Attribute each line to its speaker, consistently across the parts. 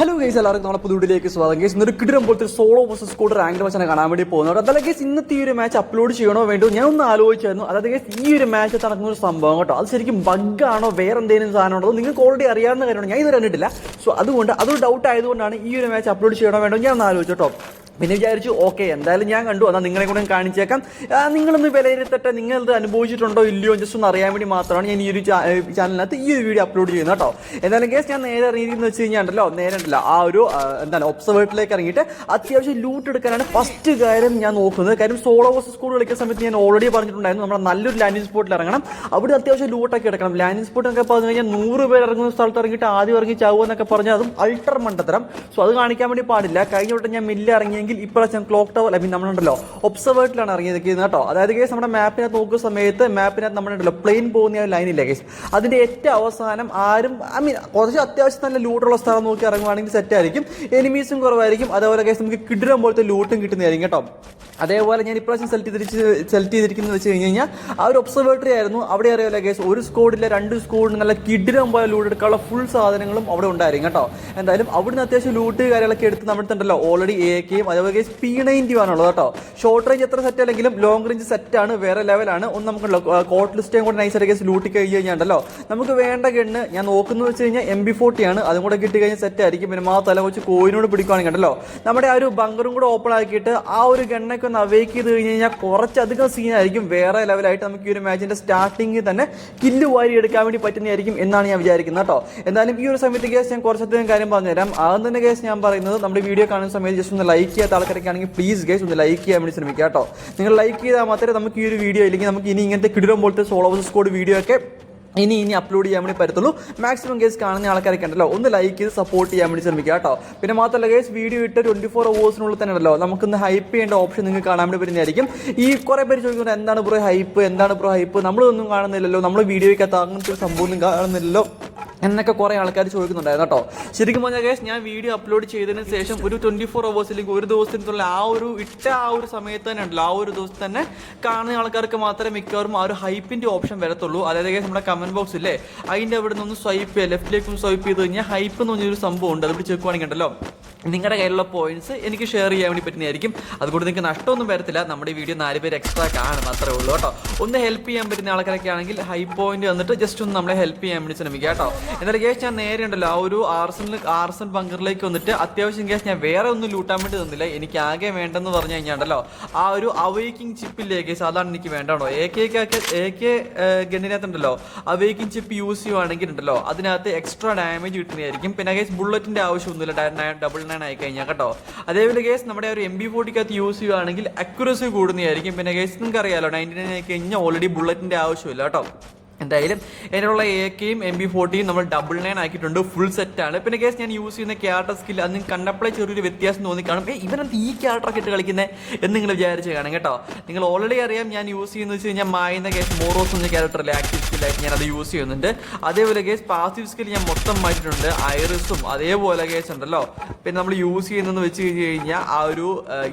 Speaker 1: Hello guys, എല്ലാവർക്കും നമ്മളെ പുതുവിലേക്ക് സ്വാഗതം. ഗൈസ് ഇന്നൊരു കിടിലം പോലത്തെ സോളോ വേഴ്സസ് സ്ക്വാഡ് റാങ്ക് മാച്ചാണ് കാണാൻ വേണ്ടി പോകുന്നത്. അതല്ല ഗൈസ്, ഇന്നത്തെ ഈ ഒരു മാച്ച് അപ്ലോഡ് ചെയ്യണോ വേണ്ടോ ഞാൻ ഒന്ന് ആലോചിച്ചായിരുന്നു. അതായത് ഗൈസ്, ഈ ഒരു മാച്ച് നടക്കുന്ന ഒരു സംഭവം കേട്ടോ, അത് ശരിക്കും ബഗ്ഗാണോ വേറെ എന്തെങ്കിലും സാധനം ഉണ്ടോ നിങ്ങൾക്ക് ഓൾറെഡി അറിയാവുന്ന കാര്യമാണ്. ഞാൻ ഇത് കണ്ടിട്ടില്ല. സോ അതുകൊണ്ട് അതൊരു ഡൗട്ട് ആയതുകൊണ്ടാണ് ഈ ഒരു മാച്ച് അപ്ലോഡ് ചെയ്യണോ വേണ്ടോ ഞാൻ ഒന്ന് ആലോചിച്ചു കേട്ടോ. പിന്നെ വിചാരിച്ചു ഓക്കെ എന്തായാലും ഞാൻ കണ്ടു, എന്നാൽ നിങ്ങളെ കൂടെ കാണിച്ചേക്കാം. നിങ്ങളൊന്ന് വിലയിരുത്തട്ടെ, നിങ്ങളിത് അനുഭവിച്ചിട്ടുണ്ടോ ഇല്ലയോ ജസ്റ്റ് ഒന്ന് അറിയാൻ വേണ്ടി മാത്രമാണ് ഞാൻ ഈ ഒരു ചാനലിനകത്ത് ഈ ഒരു വീഡിയോ അപ്ലോഡ് ചെയ്യുന്നത് കേട്ടോ. എന്തായാലും കേസ് ഞാൻ നേരെ ഇറങ്ങിയെന്ന് വെച്ച് കഴിഞ്ഞാൽ നേരെ ഉണ്ടല്ലോ ആ ഒരു എന്താണ് ഒബ്സർവേറ്ററിലേക്ക് ഇറങ്ങിയിട്ട് അത്യാവശ്യം ലൂട്ട് എടുക്കാനാണ് ഫസ്റ്റ് കാര്യം ഞാൻ നോക്കുന്നത്. കാര്യം സോളോ വേഴ്സസ് സ്ക്വാഡ് കളിക്കുന്ന സമയത്ത് ഞാൻ ഓൾറെഡി പറഞ്ഞിട്ടുണ്ടായിരുന്നു നമ്മുടെ നല്ലൊരു ലാൻഡിംഗ് സ്പോട്ടിൽ ഇറങ്ങണം, അവിടെ അത്യാവശ്യം ലൂട്ടൊക്കെ എടുക്കണം. ലാൻഡിംഗ് സ്പോട്ട് എന്നൊക്കെ പറഞ്ഞു കഴിഞ്ഞാൽ 100 പേര് ഇറങ്ങുന്ന സ്ഥലത്ത് ഇറങ്ങിയിട്ട് ആദ്യം ഇറങ്ങി ചാവുമെന്നൊക്കെ പറഞ്ഞാൽ അതും അൾട്ടർ മണ്ടത്തരം. സോ അത് കാണിക്കാൻ വേണ്ടി പാടില്ല. കഴിഞ്ഞ വട്ടം ഞാൻ മില്ല് ഇറങ്ങിയെങ്കിൽ ഇപ്രാവശ്യം ക്ലോക്ക് ടവർ നമ്മളുണ്ടല്ലോ ഒബ്സർവേറ്ററിലാണ് ഇറങ്ങിയിരിക്കുന്നത് കേട്ടോ. അതായത് കേസ് നമ്മുടെ മാപ്പിനകത്ത് നോക്കുന്ന സമയത്ത് മാപ്പിനകത്ത് നമ്മളുണ്ടല്ലോ പ്ലെയിൻ പോകുന്ന ലൈനില്ല കേസ്, അതിന്റെ ഏറ്റവും അവസാനം ആരും കുറച്ച് അത്യാവശ്യം നല്ല ലൂട്ടുള്ള സ്ഥലം നോക്കി ഇറങ്ങുവാണെങ്കിൽ സെറ്റ് ആയിരിക്കും, എനിമീസും കുറവായിരിക്കും. അതേപോലെ കേസ് നമുക്ക് കിടിലം പോലത്തെ ലൂട്ടും കിട്ടുന്നതായിരിക്കും കേട്ടോ. അതേപോലെ ഞാൻ ഇപ്രാവശ്യം സെലക്ട് ചെയ്തിരിക്കുന്നത് വെച്ച് കഴിഞ്ഞ് കഴിഞ്ഞാൽ ആ ഒരു ഒബ്സർവേറ്ററി ആയിരുന്നു. അവിടെ അറിയാമല്ലോ കേസ്, ഒരു സ്കോഡില്ല 2 സ്കോഡിന് നല്ല കിടിലം പോലെ ലൂട്ട് എടുക്കാനുള്ള ഫുൾ സാധനങ്ങളും അവിടെ ഉണ്ടായിരിക്കും കേട്ടോ. എന്തായാലും അവിടുന്ന് അത്യാവശ്യം ലൂട്ട് കാര്യങ്ങളൊക്കെ എടുത്ത് നമ്മുടെ ഉണ്ടല്ലോ ഓൾറെഡി AKയും അതേപോലെ കേസ് P90 ആണുള്ളത് കേട്ടോ. ഷോർട്ട് റേഞ്ച് എത്ര സെറ്റ് അല്ലെങ്കിലും ലോങ് റേഞ്ച് സെറ്റാണ്, വേറെ ലെവലാണ്. ഒന്ന് നമുക്കുണ്ടല്ലോ കോട്ട് ലിസ്റ്റേയും കൂടെ നൈസായിട്ട് കേസ് ലൂട്ടി കഴിഞ്ഞ് കഴിഞ്ഞാണ്ടല്ലോ നമുക്ക് വേണ്ട ഗണ്ണ് ഞാൻ നോക്കുന്നത് വെച്ച് കഴിഞ്ഞാൽ MP40 ആണ്. അതും കൂടെ കിട്ടി കഴിഞ്ഞാൽ സെറ്റ് ആയിരിക്കും. പിന്നെ തല വെച്ച് കോയിനോട് പിടിക്കുകയാണെങ്കിൽ ഉണ്ടല്ലോ നമ്മുടെ ആ ഒരു ബങ്കറും കൂടെ ഓപ്പൺ ആക്കിയിട്ട് ആ ഒരു ഗണ്ണൊക്കെ ഒന്ന് അവേക്ക് ചെയ്ത് കഴിഞ്ഞ് കഴിഞ്ഞാൽ കുറച്ചധികം സീനായിരിക്കും. വേറെ ലെവലായിട്ട് നമുക്ക് ഈ ഒരു മാച്ചിന്റെ സ്റ്റാർട്ടിങ്ങിൽ തന്നെ കില്ല് വാരി എടുക്കാൻ വേണ്ടി പറ്റുന്നതായിരിക്കും എന്നാണ് ഞാൻ വിചാരിക്കുന്നത് കേട്ടോ. എന്തായാലും ഈ ഒരു സമയത്ത് കേസ് ഞാൻ കുറച്ചധികം കാര്യം പറഞ്ഞുതരാം. ആദ്യം തന്നെ കേസ് ഞാൻ പറയുന്നത് നമ്മുടെ വീഡിയോ കാണുന്ന സമയത്ത് ജസ്റ്റ് ഒന്ന് ലൈക്ക് ചെയ്യാത്ത ആൾക്കാരൊക്കെ ആണെങ്കിൽ പ്ലീസ് ഗൈസ് ഒന്ന് ലൈക്ക് ചെയ്യാൻ വേണ്ടി ശ്രമിക്കുക കേട്ടോ. നിങ്ങൾ ലൈക്ക് ചെയ്താൽ മാത്രമേ നമുക്ക് ഈ ഒരു വീഡിയോ ഇല്ലെങ്കിൽ നമുക്ക് ഇനി ഇങ്ങനത്തെ കിടിലം പോലത്തെ സോളോ വേഴ്സസ് സ്ക്വാഡ് വീഡിയോ ഒക്കെ ഇനി അപ്ലോഡ് ചെയ്യാൻ വേണ്ടി പറ്റത്തുള്ളൂ. മാക്സിമം കേസ് കാണുന്ന ആൾക്കാരൊക്കെ ഉണ്ടല്ലോ ഒന്ന് ലൈക്ക് ചെയ്ത് സപ്പോർട്ട് ചെയ്യാൻ വേണ്ടി ശ്രമിക്കുക കേട്ടോ. പിന്നെ മാത്രമല്ല കേസ് വീഡിയോ ഇട്ട് 24 hours തന്നെ ഉണ്ടല്ലോ നമുക്കൊന്ന് ഹൈപ്പ് ചെയ്യേണ്ട ഓപ്ഷൻ നിങ്ങൾക്ക് കാണാൻ വേണ്ടി വരുന്നതായിരിക്കും. ഈ കുറേ പേര് ചോദിക്കുന്നത് എന്താണ് ബ്രോ ഹൈപ്പ് നമ്മളൊന്നും കാണുന്നില്ലല്ലോ, നമ്മൾ വീഡിയോയ്ക്കകത്ത് അങ്ങനത്തെ ഒരു സംഭവം കാണുന്നില്ലല്ലോ എന്നൊക്കെ കുറേ ആൾക്കാർ ചോദിക്കുന്നുണ്ടായിരുന്നു കേട്ടോ. ശരിക്കും പറഞ്ഞാൽ കേസ് ഞാൻ വീഡിയോ അപ്ലോഡ് ചെയ്തതിന് ശേഷം ഒരു 24 hours ഒരു ദിവസത്തിനുള്ള ആ ഒരു സമയത്ത് തന്നെ ഉണ്ടല്ലോ ആ ഒരു ദിവസം തന്നെ കാണുന്ന ആൾക്കാർക്ക് മാത്രമേ മിക്കവാറും ആ ഒരു ഹൈപ്പിന്റെ ഓപ്ഷൻ വരത്തുള്ളൂ. അതായത് കേസ് നമ്മുടെ കമന്റ് ബോക്സ് ഇല്ലേ അതിൻ്റെ അവിടെ നിന്ന് സ്വൈപ്പ് ചെയ്യുക, ലെഫ്റ്റിലേക്കും സ്വൈപ്പ് ചെയ്ത് കഴിഞ്ഞാൽ ഹൈപ്പ് എന്ന് പറഞ്ഞൊരു സംഭവം ഉണ്ട്. അത് ചെക്ക് ചെയ്യുകയാണെങ്കിൽ ഉണ്ടല്ലോ നിങ്ങളുടെ കയ്യിലുള്ള പോയിന്റ്സ് എനിക്ക് ഷെയർ ചെയ്യാൻ വേണ്ടി പറ്റുന്നതായിരിക്കും. അതുകൊണ്ട് നിങ്ങൾക്ക് നഷ്ടമൊന്നും വരത്തില്ല. നമ്മുടെ വീഡിയോ 4 പേര് എക്സ്ട്രാ കാണും, അത്രേ ഉള്ളൂ കേട്ടോ. ഒന്ന് ഹെൽപ്പ് ചെയ്യാൻ പറ്റുന്ന ആൾക്കാരൊക്കെ ആണെങ്കിൽ ഹൈ പോയിന്റ് വന്നിട്ട് ജസ്റ്റ് ഒന്ന് നമ്മളെ ഹെൽപ്പ് ചെയ്യാൻ വേണ്ടി ശ്രമിക്കുക കേട്ടോ. എന്നാലും കേസ് ഞാൻ നേരെ ഉണ്ടല്ലോ ആ ഒരു ആർസൺ ബങ്കറിലേക്ക് വന്നിട്ട് അത്യാവശ്യം കേസ് ഞാൻ വേറെ ഒന്നും ലൂട്ടാൻ വേണ്ടി തന്നില്ല. എനിക്ക് ആകെ വേണ്ടെന്ന് പറഞ്ഞു കഴിഞ്ഞാൽ ഉണ്ടല്ലോ ആ ഒരു അവേക്കിംഗ് ചിപ്പില്ലേ കേസ്, അതാണ് എനിക്ക് വേണ്ടോ. AK ഗണ്ണിനകത്തുണ്ടല്ലോ അവേക്കിംഗ് ചിപ്പ് യൂസ് ചെയ്യുവാണെങ്കിൽ ഉണ്ടല്ലോ അതിനകത്ത് എക്സ്ട്രാ ഡാമേജ് കിട്ടുന്നതായിരിക്കും. പിന്നെ കേസ് ബുള്ളറ്റിന്റെ ആവശ്യമൊന്നുമില്ല 999 ആയി കഴിഞ്ഞാൽ കേട്ടോ. അതേപോലെ കേസ് നമ്മുടെ ഒരു MP40 യൂസ് ചെയ്യുകയാണെങ്കിൽ അക്യുറസി കൂടുന്നതായിരിക്കും. പിന്നെ കേസ് നിങ്ങൾക്ക് അറിയാലോ 99 ആയി കഴിഞ്ഞാൽ ഓൾറെഡി ബുള്ളറ്റിന്റെ ആവശ്യമില്ല കേട്ടോ. എന്തായാലും അതിനുള്ള AKയും MP40 നമ്മൾ 99 ആക്കിയിട്ടുണ്ട്, ഫുൾ സെറ്റാണ്. പിന്നെ കേസ് ഞാൻ യൂസ് ചെയ്യുന്ന ക്യാരക്ടർ സ്കിൽ അത് കണ്ടപ്പോഴേ ചെറിയൊരു വ്യത്യാസം തോന്നിക്കാണും. ഇവനെന്ത് ഈ ക്യാരക്ടറൊക്കെ ഇട്ട് കളിക്കുന്നത് എന്ന് നിങ്ങൾ വിചാരിച്ച് കാണും കേട്ടോ. നിങ്ങൾ ഓൾറെഡി അറിയാം ഞാൻ യൂസ് ചെയ്യുന്നത് വെച്ച് കഴിഞ്ഞാൽ മായുന്ന കേസ് മോറോസ് എന്ന ക്യാരക്ടറിലെ ആക്റ്റീവ് സ്കില്ലായിട്ട് ഞാൻ അത് യൂസ് ചെയ്യുന്നുണ്ട്. അതേപോലെ കേസ് പാസീവ് സ്കിൽ ഞാൻ മൊത്തം മാറ്റിയിട്ടുണ്ട്, ഐറിസും അതേപോലെ കേസ് ഉണ്ടല്ലോ. പിന്നെ നമ്മൾ യൂസ് ചെയ്യുന്നതെന്ന് വെച്ച് കഴിഞ്ഞാൽ ആ ഒരു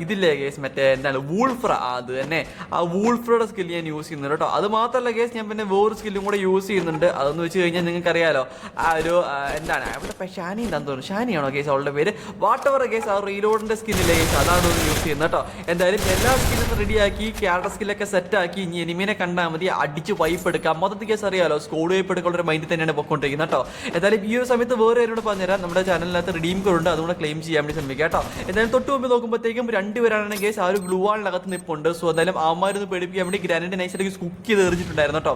Speaker 1: ഇതില്ലേ കേസ് മറ്റേ എന്താണ് വൂൾഫ്ര, അത് തന്നെ ആ വൂൾഫ്രയുടെ സ്കിൽ ഞാൻ യൂസ് ചെയ്യുന്നുണ്ട് കേട്ടോ. അത് മാത്രമല്ല കേസ് ഞാൻ പിന്നെ വേറെ സ്കില്ലും കൂടെ യൂസ് ചെയ്യുന്നുണ്ട്. അതെന്ന് വെച്ച് കഴിഞ്ഞാൽ നിങ്ങൾക്ക് അറിയാലോ ആ ഒരു എന്താണ് അവിടെ ഷാനി എന്താന്ന് തോന്നുന്നു, ഷാനിയാണോ കേസ് അവളുടെ പേര്, വാട്ടവർ കേസ് ആ റീലോഡിന്റെ സ്കിന്നില്ലേ കേസ് അതാണ് യൂസ് ചെയ്യുന്നത് കേട്ടോ. എന്തായാലും എല്ലാ സ്കില്ലും റെഡിയാക്കി ക്യാരക്ടർ സ്കില്ലൊക്കെ സെറ്റാക്കി ഇനി എനിമിനെ കണ്ടാൽ മതി അടിച്ച് വൈപ്പ് എടുക്കാം. മൊത്തത്തിൽ കേസ് അറിയാലോ സ്കോഡ് വൈപ്പ് എടുക്കാനുള്ള ഒരു മൈൻഡിൽ തന്നെയാണ് പൊയ്ക്കൊണ്ടിരിക്കുന്നത് കേട്ടോ. എന്തായാലും ഈ ഒരു സമയത്ത് വേറെ ആരോട് പറഞ്ഞുതരാം, നമ്മുടെ ചാനലിനകത്ത് റിഡീം കോഡ് ഉണ്ട്, അതുകൊണ്ട് ക്ലെയിം ചെയ്യാൻ വേണ്ടി ശ്രമിക്കുക കേട്ടോ. എന്തായാലും തൊട്ട് മുമ്പ് നോക്കുമ്പോഴത്തേക്കും 2 പേരാണ് കേസ് ആ ഒരു ഗ്ലൂ വാളിനകത്ത് നിൽപ്പുണ്ട്. സോ എന്തായാലും അവന്മാരൊന്ന് പേടിപ്പിക്കാൻ വേണ്ടി ഗ്രാനൈഡ് നൈസായിട്ട് കുക്ക് ചെയ്ത് എറിഞ്ഞിട്ടുണ്ടായിരുന്നു കേട്ടോ.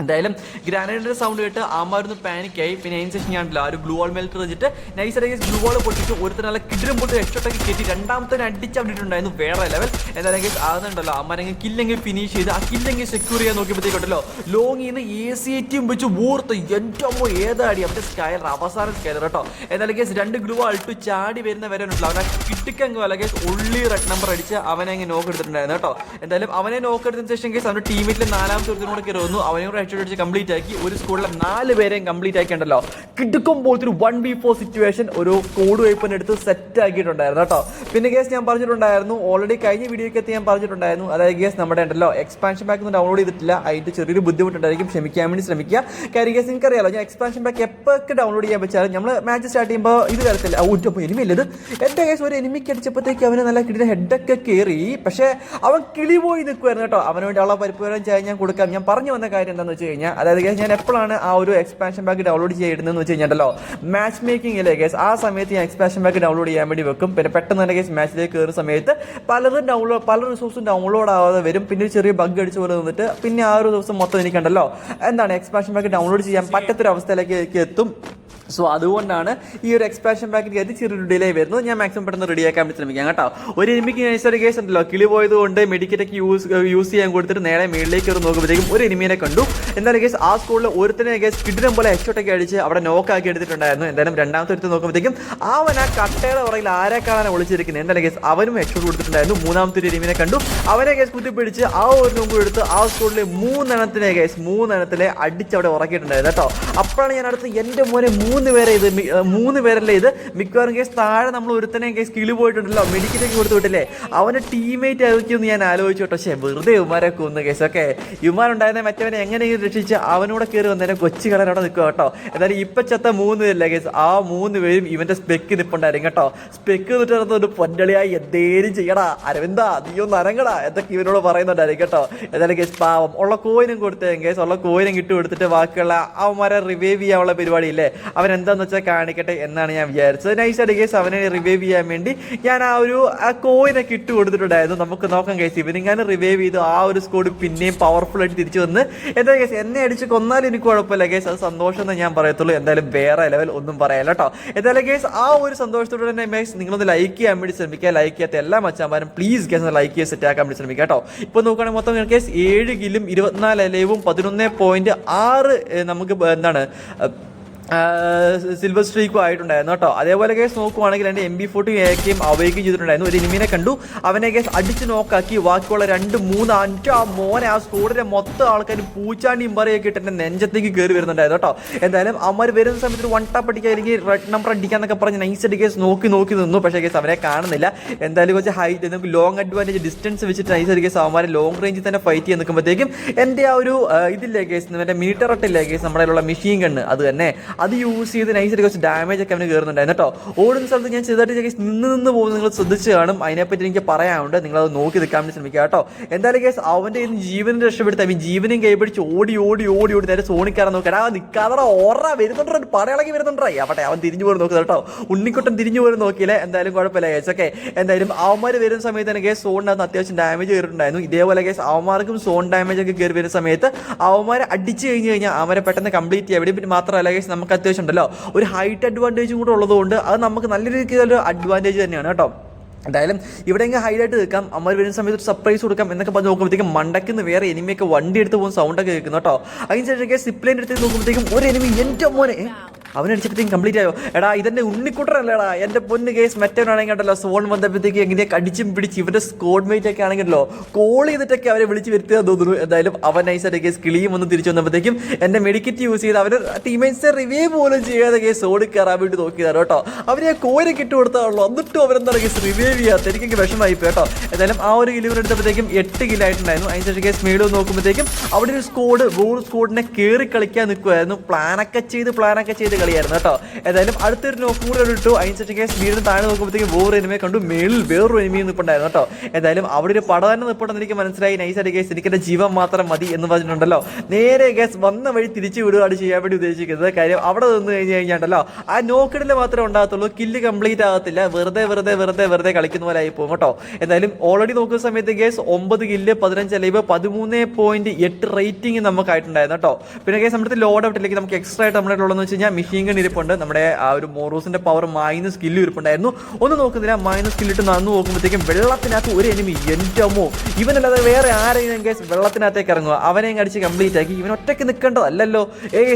Speaker 1: എന്തായാലും ഗ്രാനൈഡിന്റെ സൗണ്ട് കേട്ട് ആമാരൊന്ന് പാനിക്കായി. പിന്നെ അതിന് ശേഷം ഞാനില്ല ആ ഒരു ഗ്ലൂ വാൾ മെൽറ്റർ വെച്ചിട്ട് നൈസായിട്ട് ഗ്ലൂ വാൾ പൊട്ടിച്ച് ഒരുത്തര നല്ല കിടിലും പൊട്ടി എക്സ്ട്രോട്ടൊക്കെ കയറ്റി രണ്ടാമത്തെ അടിച്ചവിട്ടിട്ടുണ്ടായിരുന്നു വേറെ ലെവൽ. എന്തായാലും കേസ് ആകുന്നുണ്ടല്ലോ അമ്മാരെങ്കിൽ കില്ലെങ്കിൽ ഫിനിഷ് ചെയ്ത് ആ കില്ലെങ്കിൽ സെക്യൂർ ചെയ്യാൻ നോക്കിയപ്പോഴത്തേക്കുണ്ടല്ലോ ലോങ്ങിൽ നിന്ന് AC-80 വെച്ച് ഓർത്ത് എൻ്റെ അമ്മോ ഏതാടി അവിടെ സ്കൈലർ അവസാനം സ്കൈലർ കേട്ടോ. എന്തായാലും കേസ് 2 ഗ്ലൂ അൾട്ട് ചാടി വരുന്ന വരെ ഉണ്ടല്ലോ അവനെ കിട്ടിക്കങ്ങ് വല്ല കേസ് ഉള്ളി റെഡ് നമ്പർ അടിച്ച് അവനെ അങ്ങ് നോക്ക് എടുത്തിട്ടുണ്ടായിരുന്നു കേട്ടോ. എന്തായാലും അവനെ നോക്ക് എടുത്തതിന് ശേഷം കേസ് അവൻ്റെ ടീമിലെ 4ാമത്തെ ഒരുത്തിനും കൂടെ കയറി വന്നു, അവനെ കൂടെ അടിച്ച് കംപ്ലീറ്റ് ആക്കി. ഒരു സ്കൂളിലെ 4 പേരെയും കംപ്ലീറ്റ് ആക്കിയിട്ടുണ്ടല്ലോ. കിടക്കുമ്പോൾ ഒരു 1v4 സിറ്റുവേഷൻ ഒരു കോഡ് വൈപ്പിന് എടുത്ത് സെറ്റ് ആക്കിയിട്ടുണ്ടായിരുന്നു കേട്ടോ. പിന്നെ കേസ് ഞാൻ പറഞ്ഞിട്ടുണ്ടായിരുന്നു, ഓൾറെഡി കഴിഞ്ഞ വീഡിയോയ്ക്ക് ഞാൻ പറഞ്ഞിട്ടുണ്ടായിരുന്നു, അതായത് കേസ് നമ്മുടെ ഉണ്ടല്ലോ എക്സ്പാൻഷൻ പാക്ക് ഒന്നും ഡൗൺലോഡ് ചെയ്തിട്ടില്ല, അതിൻ്റെ ചെറിയൊരു ബുദ്ധിമുട്ടുണ്ടായിരിക്കും, ക്ഷമിക്കാൻ വേണ്ടി ശ്രമിക്കുക. കാര്യം കേസ് നിങ്ങൾക്ക് അറിയാലോ, ഞാൻ എക്സ്പാൻഷൻ പാക്ക് എപ്പോഴൊക്കെ ഡൗൺലോഡ് ചെയ്യാൻ വെച്ചാൽ നമ്മൾ മാച്ച് സ്റ്റാർട്ട് ചെയ്യുമ്പോൾ ഇത് വരത്തില്ല. ഊറ്റപ്പോൾ എനിമില്ലത് എൻ്റെ കേസ് ഒരു എനിമിക്ക് അടിച്ചപ്പോഴത്തേക്ക് അവന് നല്ല കിടിയുടെ ഹെഡൊക്കെ കയറി. പക്ഷേ അവൻ കിളി പോയി നിൽക്കുമായിരുന്നു കേട്ടോ. അവന് വേണ്ടി ഉള്ള പരിപ്പുരം ചായ ഞാൻ കൊടുക്കാം. ഞാൻ പറഞ്ഞു വന്ന കാര്യം എന്താണെന്ന് വെച്ച് കഴിഞ്ഞാൽ, അതായത് കേസ് ഞാൻ എപ്പോഴാണ് ആ ഒരു എക്സ്പാൻഷൻ പാക്ക് ഡൗൺലോഡ് ചെയ്യുന്നതെന്ന് വെച്ച് കഴിഞ്ഞാൽ മാച്ച് മേക്കിംഗിലെ കേസ് ആ സമയത്ത് ഞാൻ എക്സ്പാൻഷൻ പാക്ക് ഡൗൺലോഡ് ചെയ്യാൻ വേണ്ടി വെക്കും. പിന്നെ പെട്ടെന്ന് തന്നെ കേസ് മാച്ചിലേക്ക് കയറുന്ന സമയത്ത് പല റിസോഴ്സും ഡൗൺലോഡ് ആവാതെ വരും. പിന്നെ ചെറിയ ബഗ് അടിച്ച് പോലെ നിന്നിട്ട് പിന്നെ ആ ഒരു ദിവസം മൊത്തം എനിക്കുണ്ടല്ലോ എന്താണ് എക്സ്പാൻഷൻ പാക്ക് ഡൗൺലോഡ് ചെയ്യാൻ പറ്റാത്തൊരവസ്ഥയിലേക്ക് എത്തും. സോ അതുകൊണ്ടാണ് ഈ ഒരു എക്സ്പാൻഷൻ പാക്കിന് അത് ചെറിയൊരു ഡിലേ വരുന്നത്. ഞാൻ മാക്സിമം പെട്ടെന്ന് റെഡിയാക്കാൻ വേണ്ടി ശ്രമിക്കാം കേട്ടോ. ഒരു എനിമിക്ക് നൈസൊരു കേസ് ഉണ്ടല്ലോ, കിളി പോയത് കൊണ്ട് മെഡിക്കറ്റൊക്കെ യൂസ് ചെയ്യാൻ കൊടുത്തിട്ട് നേരെ മേളിലേക്ക് കയറി നോക്കുമ്പോഴത്തേക്കും ഒരു എനിമിനെ കണ്ടു. എന്തായാലും കേസ് ആ സ്കൂളിൽ ഒരുത്തനെ കേസ് കിടിലം പോലെ ഹെഡ്ഷോട്ടൊക്കെ അടിച്ച് അവിടെ നോക്കാക്കി എടുത്തിട്ടുണ്ടായിരുന്നു. എന്തായാലും രണ്ടാമത്തെ എടുത്ത് നോക്കുമ്പോഴത്തേക്കും അവൻ ആ കട്ടയുടെ പുറകിൽ ആരെ കാണാൻ ഒളിച്ചിരിക്കുന്നത്. എന്തായാലും കേസ് അവനും ഹെഡ്ഷോട്ട് കൊടുത്തിട്ടുണ്ടായിരുന്നു. മൂന്നാമത്തെ ഒരു എനിമിനെ കണ്ടു, അവനെ കേസ് കുത്തിപ്പിടിച്ച് ആ ഒരു നോക്കും എടുത്ത് ആ സ്കൂളിലെ മൂന്നെണ്ണത്തിലെ അടിച്ചവിടെ ഉറക്കിയിട്ടുണ്ടായിരുന്നു കേട്ടോ. അപ്പോഴാണ് ഞാൻ അടുത്ത് എൻ്റെ മോനെ മൂന്ന് പേരല്ലേ ഇത്, മിക്കവാറും കേസ് താഴെ നമ്മൾ ഒരുത്തനെ കേസ് കിളി പോയിട്ടുണ്ടല്ലോ, മെഡിക്കറ്റൊക്കെ കൊടുത്തു വിട്ടില്ലേ, അവൻ്റെ ടീമേറ്റ് ആയിരിക്കുമെന്ന് ഞാൻ ആലോചിച്ചു കേട്ടോ. പക്ഷേ വെറുതെ ഇവന്മാരെ കൊന്നു കേസ്. ഓക്കെ, ഇവന്മാരുണ്ടായിരുന്ന മറ്റവനെ എങ്ങനെയെങ്കിലും രക്ഷിച്ച് അവനൂടെ കയറി വന്നേനെ കൊച്ചു കളർ അവിടെ നിൽക്കുക കേട്ടോ. എന്തായാലും ഇപ്പം ചത്ത 3 പേരല്ലേ കേസ്, ആ 3 പേരും ഇവൻ്റെ സ്പെക്ക് നിൽപ്പുണ്ടായിരിക്കും കേട്ടോ. സ്പെക്ക് നിന്നിട്ട് ഒരു പൊന്നളിയായി എന്തേലും ചെയ്യടാ അരവിന്ദ, നീയൊന്ന് അരങ്ങടാ എന്നൊക്കെ ഇവനോട് പറയുന്നുണ്ടായിരിക്കും കേട്ടോ. എന്തായാലും കേസ് പാവം ഉള്ള കോയിനും കൊടുത്തേ കേസ്, ഉള്ള കോയിനും കിട്ടു കൊടുത്തിട്ട് ബാക്കിയുള്ള അവന്മാരെ റിവൈവ് ചെയ്യാനുള്ള പരിപാടിയില്ലേ അവനെന്താന്ന് വെച്ചാൽ കാണിക്കട്ടെ എന്നാണ് ഞാൻ വിചാരിച്ചത്. നൈസായിട്ട് കേസ് അവനെ റിവൈവ് ചെയ്യാൻ വേണ്ടി ഞാൻ ആ കോയിനൊക്കെ ഇട്ട് കൊടുത്തിട്ടുണ്ടായിരുന്നു. നമുക്ക് നോക്കാം കേസ്, ഇവനിങ്ങനെ റിവൈവ് ചെയ്ത് ആ ഒരു സ്കോഡ് പിന്നെയും പവർഫുൾ ആയിട്ട് തിരിച്ചു വന്ന് എന്താ കേസ് എന്നെ അടിച്ച് കൊന്നാലും എനിക്ക് കുഴപ്പമില്ല കേസ്, അത് സന്തോഷം എന്ന് ഞാൻ പറയത്തുള്ളൂ. എന്തായാലും വേറെ ലെവൽ ഒന്നും പറയാല്ല കേട്ടോ. എന്തായാലും കേസ് ആ ഒരു സന്തോഷത്തോടെ തന്നെ മേസ് നിങ്ങളൊന്ന് ലൈക്ക് ചെയ്യാൻ വേണ്ടി ശ്രമിക്കുക. ലൈക്ക് ചെയ്യാത്ത എല്ലാ മച്ചാന്മാരും പ്ലീസ് കേസ് ലൈക്ക് ചെയ്ത് സെറ്റ് ആക്കാൻ വേണ്ടി ശ്രമിക്കുക കേട്ടോ. ഇപ്പോൾ നോക്കുകയാണെങ്കിൽ മൊത്തം കേസ് 7 കില്ലും 24 അലൈവും 11.6 നമുക്ക് എന്താണ് സിൽവർ സ്ട്രീക്കും ആയിട്ടുണ്ടായിരുന്നു കേട്ടോ. അതേപോലെ കേസ് നോക്കുവാണെങ്കിൽ എൻ്റെ MB40 AKയും അവയ്ക്കും ചെയ്തിട്ടുണ്ടായിരുന്നു. ഒരു എനിമിനെ കണ്ടു, അവനെ കേസ് അടിച്ച് നോക്കാക്കി. ബാക്കിയുള്ള 2, 3, 5 ആ മോനെ ആ സ്കോഡിലെ മൊത്തം ആൾക്കാർ പൂച്ചാണ്ടിയും പറയൊക്കെ ഇട്ട് എൻ്റെ നെഞ്ചത്തേക്ക് കയറി വരുന്നുണ്ടായിരുന്നു കേട്ടോ. എന്തായാലും അവന്മാർ വരുന്ന സമയത്ത് 1 ടാപ്പ് അടിക്കുക അല്ലെങ്കിൽ റെഡ് നമ്പർ അടിക്കാന്നൊക്കെ പറഞ്ഞ് നൈസായിട്ട് കേസ് നോക്കി നിന്നു. പക്ഷേ കേസ് അവരെ കാണുന്നില്ല. എന്തായാലും കുറച്ച് ഹൈറ്റ് നമുക്ക് ലോങ് അഡ്വാൻറ്റേജ് ഡിസ്റ്റൻസ് വെച്ചിട്ട് നൈസായിട്ട് കേസ് അവന്മാർ ലോങ് റേഞ്ചിൽ തന്നെ ഫൈറ്റ് ചെയ്യാൻ നിൽക്കുമ്പോഴത്തേക്കും എൻ്റെ ആ ഒരു ഇതില്ലേ കേസ്, എൻ്റെ മീറ്റർ ഇട്ടില്ലേ കേസ്, നമ്മുടെ മെഷീൻ ഗണ്ണ് അത് തന്നെ, അത് യൂസ് ചെയ്ത് നൈസായിട്ട് കുറച്ച് ഡാമേജ് ഒക്കെ അവന് കയറുന്നുണ്ടായിരുന്നു കേട്ടോ. ഓടുന്ന സ്ഥലത്ത് ഞാൻ ചെറുതായിട്ട് നിന്ന് പോകുന്നത് നിങ്ങൾ ശ്രദ്ധിച്ച് കാണും. അതിനെപ്പറ്റി എനിക്ക് പറയാനുണ്ട്, നിങ്ങളത് നോക്കി നിൽക്കാൻ വേണ്ടി ശ്രമിക്കുക കേട്ടോ. എന്തായാലും കേസ് അവൻ്റെ ജീവനും രക്ഷപ്പെടുത്തി അവൻ ജീവനും കൈപിടിച്ച് ഓടി നേരെ സോണിക്കാരൻ നോക്കടാ, നിൽക്കാതെ ഓറാ വരുന്നുണ്ടോ, പടയിളക്കി വരുന്നുണ്ടോ അവിടെ അവൻ തിരിഞ്ഞു പോലും നോക്കുക കേട്ടോ. ഉണ്ണിക്കുട്ടൻ തിരിഞ്ഞു പോലും നോക്കിയില്ലേ. എന്തായാലും കുഴപ്പമില്ല കേസ്. ഓക്കെ, എന്തായാലും അവന്മാർ വരുന്ന സമയത്ത് തന്നെ കേസ് സോണിനകത്ത് അത്യാവശ്യം ഡാമേജ് കയറിയിട്ടുണ്ടായിരുന്നു. ഇതേപോലെ കേസ് അവന്മാർക്കും സോൺ ഡാമേജ് ഒക്കെ കയറി വരുന്ന സമയത്ത് അവന്മാരെ അടിച്ച് കഴിഞ്ഞാൽ അവരെ പെട്ടെന്ന് കംപ്ലീറ്റ് ചെയ്യാൻ വേണ്ടി. പിന്നെ മാത്രമല്ല കേസ് നമുക്ക് അത്യാവശ്യം ഉണ്ടല്ലോ ഒരു ഹൈറ്റ് അഡ്വാൻറ്റേജും കൂടെ ഉള്ളതുകൊണ്ട് അത് നമുക്ക് നല്ല രീതിയിലൊരു അഡ്വാൻറ്റേജ് തന്നെയാണ് കേട്ടോ. എന്തായാലും ഇവിടെ എങ്ങനെ ഹൈലൈറ്റ് നിൽക്കാം, അമ്മ വരുന്ന സമയത്ത് ഒരു സർപ്രൈസ് കൊടുക്കാം എന്നൊക്കെ പറഞ്ഞ് നോക്കുമ്പോഴത്തേക്കും മണ്ടയ്ക്ക് വേറെ എനിമിയൊക്കെ വണ്ടി എടുത്ത് പോകുന്ന സൗണ്ടൊക്കെ കേൾക്കുന്നു കേട്ടോ. അതിനുശേഷം സിപ്ലൈൻ എടുത്ത് നോക്കുമ്പോഴത്തേക്കും ഒരു എനിമി എൻ്റെ മോനെ അവനടിച്ചപ്പോഴത്തേക്കും കംപ്ലീറ്റ് ആയോ. എടാ ഇതെൻ്റെ ഉണ്ണിക്കുട്ടനല്ലേടാ, എൻ്റെ പൊന്ന് കേസ് മറ്റവനാണെങ്കിൽ കേട്ടല്ലോ സോൺ വന്നപ്പോഴത്തേക്ക് എങ്ങനെയൊക്കെ അടിച്ചും പിടിച്ച് ഇവരുടെ സ്കോഡ് മേറ്റ് ഒക്കെ ആണെങ്കിലോ കോൾ ചെയ്തിട്ടൊക്കെ അവരെ വിളിച്ച് വരുത്തിയാന്ന് തോന്നുന്നു. എന്തായാലും അവൻ നൈസായിട്ട് കേസ് കിളിയും ഒന്ന് തിരിച്ചു വന്നപ്പോഴത്തേക്കും എൻ്റെ മെഡിക്കറ്റ് യൂസ് ചെയ്ത് അവർ ടീമേറ്റ്സിനെ റിവൈവ് പോലും ചെയ്യാതെ കേസ് ഓടി കയറാൻ വേണ്ടി നോക്കിയതാണ് കേട്ടോ. അവരെ കോയിനൊക്കെ ഇട്ട് കൊടുത്താണല്ലോ, എന്നിട്ടും അവരെന്താണ് കേസ് റിവൈവ് ചെയ്യാത്ത, എനിക്കെങ്കിൽ വിഷമമായി കേട്ടോ. എന്തായാലും ആ ഒരു കിലോ എടുത്തപ്പോഴത്തേക്കും 8 കിലായിട്ടുണ്ടായിരുന്നു. അതിനുശേഷം കേസ് മേളിൽ നോക്കുമ്പോഴത്തേക്കും അവിടെ ഒരു സ്കോഡിനെ കയറി കളിക്കാൻ നിൽക്കുമായിരുന്നു. പ്ലാനൊക്കെ ചെയ്ത് കളിയായിരുന്നു കേട്ടോ. ഏതായാലും അടുത്തൊരു നോക്കും കൂടെ ഇട്ടു. അതിനുശേഷം കേസ് വീടിന് താഴെ നോക്കുമ്പോഴത്തേക്കും വേറൊരു എനിമയെ കണ്ടു, മേളിൽ വേറൊരു എനിമി നിൽപ്പുണ്ടായിരുന്നു കേട്ടോ. ഏതായാലും അവിടെ ഒരു പട തന്നെ നിൽപ്പുണ്ടെന്ന് എനിക്ക് മനസ്സിലായി. നൈസായിട്ട് കേസ് എനിക്കെൻ്റെ ജീവൻ മാത്രം മതി എന്ന് പറഞ്ഞിട്ടുണ്ടല്ലോ. നേരെ കേസ് വന്ന വഴി തിരിച്ചു വിടുകയാണ് ചെയ്യാൻ വേണ്ടി ഉദ്ദേശിക്കുന്നത്. കാര്യം അവിടെ നിന്ന് കഴിഞ്ഞാണ്ടല്ലോ ആ നോക്കിഡിൽ മാത്രമേ ഉണ്ടാകത്തുള്ളൂ, കില്ല് കംപ്ലീറ്റ് ആകത്തില്ല. വെറുതെ കളിക്കുന്ന പോലെ ആയി പോകും കേട്ടോ. എന്തായാലും ഓൾറെഡി നോക്കുന്ന സമയത്ത് കേസ് 9 കില്ല് 15 ലൈവ് 13.8 റേറ്റിംഗ് നമുക്കായിട്ടുണ്ടായിരുന്നു കേട്ടോ. പിന്നെ കേസ് നമ്മുടെ ലോഡ് ഔട്ടിലേക്ക് നമുക്ക് എക്സ്ട്രാ ആയിട്ട് നമ്മുടെ ഉള്ളതെന്ന് വെച്ച് കഴിഞ്ഞാൽ മെഷീൻ ഗൺ ഇരിപ്പുണ്ട്, നമ്മുടെ ആ ഒരു മോറോസിന്റെ പവർ മായുന്ന സ്കില്ലും ഇരിപ്പുണ്ടായിരുന്നു. ഒന്നും നോക്കുന്നില്ല, മായുന്ന സ്കില്ലിട്ട് നടന്നു നോക്കുമ്പോഴത്തേക്കും വെള്ളത്തിനകത്ത് ഒരു എനിമി. എൻ്റെ അമ്മോ, ഇവനല്ലാതെ വേറെ ആരെയും കേസ് വെള്ളത്തിനകത്തേക്ക് ഇറങ്ങുക, അവനെയും അടിച്ച് കംപ്ലീറ്റ് ആക്കി. ഇവൻ ഒറ്റയ്ക്ക് നിൽക്കേണ്ടതല്ലോ.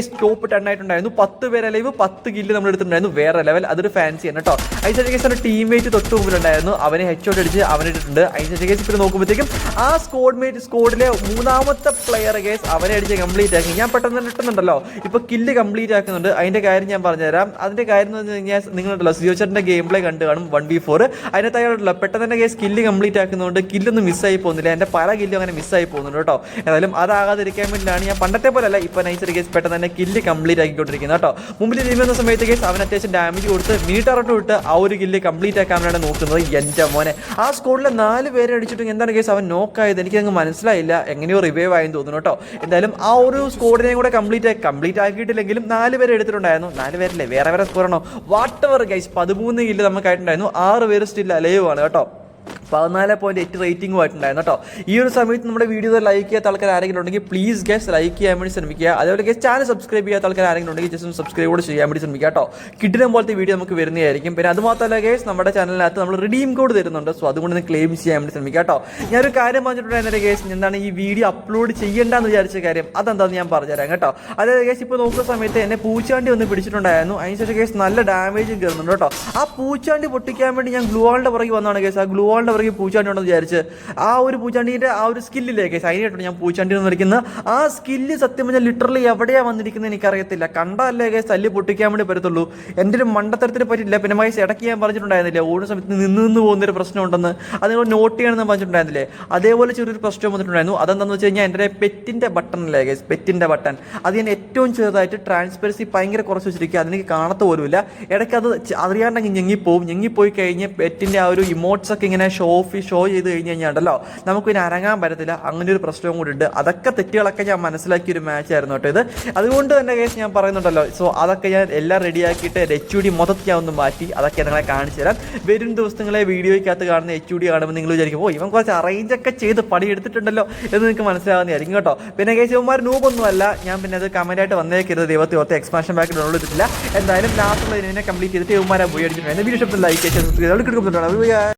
Speaker 1: സ്റ്റോപ്പ് 10 ആയിട്ടുണ്ടായിരുന്നു, 10 പേരെ ലൈവ്, 10 കില്ല് നമ്മൾ എടുത്തിട്ടുണ്ടായിരുന്നു. വേറെ ലെവൽ, അതൊരു ഫാൻസി ആണ് കേട്ടോ. അതിന് കേസ് ടീംമേറ്റ് തൊട്ട് മുമ്പിലുണ്ടായിരുന്നു, അവനെ ഹെഡ്ഷോട്ട് അടിച്ച് അവനിട്ടിട്ടുണ്ട്. അതിന് കേസ് ഇപ്പോൾ നോക്കുമ്പോഴത്തേക്കും ആ സ്കോഡിലെ 3ാമത്തെ പ്ലെയർ കേസ് അവനെ അടിച്ച് കംപ്ലീറ്റ് ആക്കി. ഞാൻ പെട്ടെന്ന് തന്നെ ഇട്ടുന്നുണ്ടല്ലോ, ഇപ്പൊ കില്ല് കംപ്ലീറ്റ് ആക്കുന്നുണ്ട്. അതിന്റെ കാര്യം ഞാൻ പറഞ്ഞുതരാം. അതിന്റെ കാര്യം എന്ന് പറഞ്ഞു കഴിഞ്ഞാൽ നിങ്ങളുണ്ടല്ലോ സിയോച്ചറിന്റെ ഗെയിം പ്ലേ കണ്ടു കാണും 1v4. അതിനകത്ത് അയാളുണ്ടല്ലോ പെട്ടെന്ന് തന്നെ കേസ് കില്ല് കംപ്ലീറ്റ് ആക്കുന്നതുകൊണ്ട് കില്ലൊന്നും മിസ്സായി പോകുന്നില്ല. എൻ്റെ പല കില്ലും അങ്ങനെ മിസ്സായി പോകുന്നുണ്ട് കേട്ടോ. ഏതായാലും അതാകാതിരിക്കാൻ വേണ്ടിയിട്ടാണ് ഞാൻ പണ്ടത്തെ പോലെയല്ല ഇപ്പൊ നൈസർ കേസ് പെട്ടെന്ന് തന്നെ കില്ല് കംപ്ലീറ്റ് ആക്കിക്കൊണ്ടിരിക്കുന്നത് കേട്ടോ. മുമ്പിൽ ചെയ്യുന്ന സമയത്ത് കേസ് അവൻ അത്യാവശ്യം ഡാമേജ് കൊടുത്ത് മീറ്ററിട്ട് വിട്ട് ആ ഒരു കില്ല് കംപ്ലീറ്റ് ആക്കാനാണ് നോക്കുന്നത്. എൻ്റെ മോനെ, ആ സ്കോഡിലെ 4 പേരെ അടിച്ചിട്ടും എന്താണ് കേസ് അവൻ നോക്കായത് എനിക്കങ്ങ് മനസ്സിലായില്ല. എങ്ങനെയോ റിവൈവ് ആയെന്ന് തോന്നുന്നു കേട്ടോ. എന്തായാലും ആ ഒരു സ്കോഡിനെയും കൂടെ കംപ്ലീറ്റ് ആക്കിയിട്ടില്ലെങ്കിലും 4 പേരെ എടുത്തിട്ടുണ്ടായിരുന്നു. 4 പേരല്ലേ, വേറെ സ്കോറാണോ വാട്ട് എവർ ഗൈസ്. 13 കില്ല് നമുക്കായിട്ടുണ്ടായിരുന്നു. 6 പേര് സ്റ്റിൽ അലൈവ് ആണ് കേട്ടോ. 14.8 റേറ്റിംഗും ആയിട്ടുണ്ടായിരുന്നു കേട്ടോ. ഈ ഒരു സമയത്ത് നമ്മുടെ വീഡിയോ ലൈക്ക് ചെയ്യാത്ത ആൾക്കാർ ആരെങ്കിലും ഉണ്ടെങ്കിൽ പ്ലീസ് ഗൈസ് ലൈക്ക് ചെയ്യാൻ വേണ്ടി ശ്രമിക്കുക. അതേപോലെ ഗൈസ് ചാനൽ സബ്സ്ക്രൈബ് ചെയ്യാത്ത ആൾക്കാർ ആരെങ്കിലും ഉണ്ടെങ്കിൽ ജസ്റ്റ് സബ്സ്ക്രൈബ് കൂടെ ചെയ്യാൻ വേണ്ടി ശ്രമിക്കുക കേട്ടോ. കിട്ടുന്ന പോലത്തെ വീഡിയോ നമുക്ക് വരുന്നതായിരിക്കും. പിന്നെ അതുമാത്രമല്ല ഗൈസ്, നമ്മുടെ ചാനലിനകത്ത് നമ്മൾ റിഡീം കോഡ് തരുന്നുണ്ട്. സോ അതുകൊണ്ട് ഒന്ന് ക്ലെയിം ചെയ്യാൻ വേണ്ടി ശ്രമിക്കുക കേട്ടോ. ഞാനൊരു കാര്യം പറഞ്ഞിട്ടുണ്ടായിരുന്ന ഗൈസ്, എന്താണ് ഈ വീഡിയോ അപ്ലോഡ് ചെയ്യേണ്ടെന്ന് വിചാരിച്ച കാര്യം, അതെന്താണെന്ന് ഞാൻ പറഞ്ഞുതരാം കേട്ടോ. അതായത് ഗൈസ് ഇപ്പോൾ നോക്കുന്ന സമയത്ത് എന്നെ പൂച്ചാണ്ടി ഒന്ന് പിടിച്ചിട്ടുണ്ടായിരുന്നു. അതിനുശേഷം ഗൈസ് നല്ല ഡാമേജ് കയറുന്നുണ്ട് കേട്ടോ. ആ പൂച്ചാണ്ടി പൊട്ടിക്കാൻ വേണ്ടി ഞാൻ ഗ്ലൂ വാളിന്റെ പുറകെ വന്നതാണ് ഗൈസ്. ആ ഗ്ലൂ വാളിന്റെ പുറകെ പൂച്ചാണ്ടി ഉണ്ടെന്ന് വിചാരിച്ച് ആ ഒരു പൂച്ചാണ്ടിന്റെ ആ ഒരു സ്കില്ലില്ലേ അതിനായിട്ടാണ് ഞാൻ പൂച്ചാണ്ടി എന്ന് വിളിക്കുന്നത്. ആ സ്കില്ല് സത്യം പറഞ്ഞാൽ ലിറ്ററലി എവിടെയാണ് വന്നിരിക്കുന്നത് എനിക്കറിയത്തില്ല. കണ്ടല്ലേ ഗൈസ് തല്ലി പൊട്ടിക്കാൻ വേണ്ടി പറ്റത്തുള്ളൂ. എൻ്റെ ഒരു മണ്ടത്തരത്തിന് പറ്റില്ല. പിന്നെ ഗൈസ് ഇടയ്ക്ക് ഞാൻ പറഞ്ഞിട്ടുണ്ടായിരുന്നില്ലേ ഓടുന്ന സമയത്ത് നിന്ന് പോകുന്നൊരു പ്രശ്നം ഉണ്ടെന്ന്, അത് നിങ്ങൾ നോട്ട് ചെയ്യണമെന്ന് പറഞ്ഞിട്ടുണ്ടായിരുന്നില്ലേ. അതേപോലെ ചെറിയൊരു പ്രശ്നം വന്നിട്ടുണ്ടായിരുന്നു. അതെന്താണെന്ന് വെച്ച് കഴിഞ്ഞാൽ എൻ്റെ പെറ്റിൻ്റെ ബട്ടൺ അല്ലേ ഗൈസ്, പെറ്റിൻ്റെ ബട്ടൺ അത് ഞാൻ ഏറ്റവും ചെറുതായിട്ട് ട്രാൻസ്പെറൻസി ഭയങ്കര കുറച്ച് വെച്ചിരിക്കുക. അതെനിക്ക് കാണത്ത പോലുമില്ല. ഇടയ്ക്ക് അത് അറിയാണ്ടെങ്കിൽ ഞെങ്ങിപ്പോയി കഴിഞ്ഞ് പെറ്റിൻ്റെ ആ ഒരു ഇമോട്ട്സ് ഒക്കെ ഇങ്ങനെ ഷോ ചെയ്ത് കഴിഞ്ഞ് കഴിഞ്ഞാണ്ടല്ലോ നമുക്ക് പിന്നെ അരങ്ങാൻ പറ്റത്തില്ല. അങ്ങനെ ഒരു പ്രശ്നവും കൂടി ഉണ്ട്. അതൊക്കെ തെറ്റുകളൊക്കെ ഞാൻ മനസ്സിലാക്കിയ ഒരു മാച്ച് ആയിരുന്നു കേട്ടോ ഇത്. അതുകൊണ്ട് തന്നെ കേസ് ഞാൻ പറയുന്നുണ്ടല്ലോ, സോ അതൊക്കെ ഞാൻ എല്ലാം റെഡിയാക്കിയിട്ട് HUD മൊത്തത്തിൽ ഞാൻ ഒന്ന് മാറ്റി അതൊക്കെ നിങ്ങളെ കാണിച്ചു തരാം. വരും ദിവസങ്ങളെ വീഡിയോയ്ക്കകത്ത് കാണുന്ന HUD കാണുമ്പോൾ നിങ്ങൾ വിചാരിക്കും ഇവൻ കുറച്ച് അറേഞ്ചൊക്കെ ചെയ്ത് പണിയെടുത്തിട്ടുണ്ടല്ലോ എന്ന് നിങ്ങൾക്ക് മനസ്സിലാവുന്നതായിരിക്കും കേട്ടോ. പിന്നെ കേസ് ഇവന്മാർ നൂബൊന്നും അല്ല. ഞാൻ പിന്നെ അത് കമൻറ്റായിട്ട് വന്നേക്കരുത്, ദൈവത്തെ ഓർത്ത് എക്സ്പാൻഷൻ പാക്ക് ഡൗൺലോഡ് ചെയ്തിട്ടില്ല. എന്തായാലും ലാസ്റ്റുള്ള ഇതിനെ കംപ്ലീറ്റ് ചെയ്തിട്ട് ഇവന്മാരെ പോയി അടിച്ചിട്ടുണ്ട്. വീഡിയോ ലൈക്ക് ചെയ്യാൻ